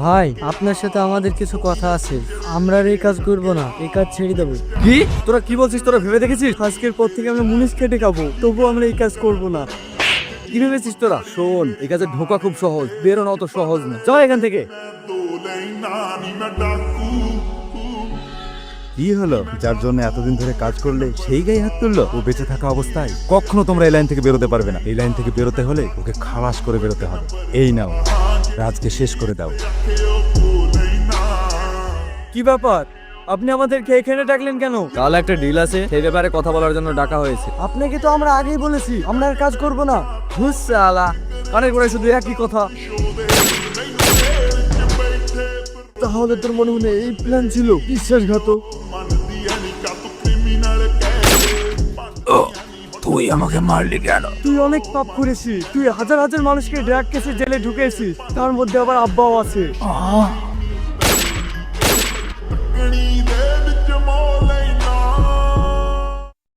ভাই আপনার সাথে আমাদের কিছু কথা আছে। আমরা আর এই কাজ করবো না, এই কাজ ছেড়ে দেবো। কি তোরা কি বলছিস? তোরা ভেবে দেখেছিস? আজকের পর থেকে আমরা মুনিশ খেটে খাবো, তবু আমরা এই কাজ করবো না। কি ভেবেছিস তোরা? শোন, এই কাজে ঢোকা খুব সহজ, বেরোনো অত সহজ না। চল এখান থেকে। কি হলো? যার জন্য এতদিন ধরে কাজ করলে সেই গায়ে হাত তুললো? ও বেঁচে থাকা অবস্থায় কখনো তোমরা এই লাইন থেকে বেরোতে পারবে না। এই লাইন থেকে বেরোতে হলে ওকে খালাস করে বেরোতে হবে। এই নাও, রাজকে শেষ করে দাও। কি ব্যাপার, আপনি আমাদেরকে এখানে ডাকলেন কেন? কাল একটা ডিল আছে, সেই ব্যাপারে কথা বলার জন্য ডাকা হয়েছে। আপনাকে তো আমরা আগেই বলেছি আমরা আর কাজ করবো না। হুসালা, কানের করে শুধু একই কথা। তাহলে তোর মনে মনে এই প্ল্যান ছিল? বিশ্বাসঘাতক। তুই আমাকে মারলি কেন? তুই অনেক পাপ করেছিস, তুই হাজার হাজার মানুষকে ড্রাগ কেসে জেলে ঢুকেছিস, তার মধ্যে আবার আব্বাও আছে।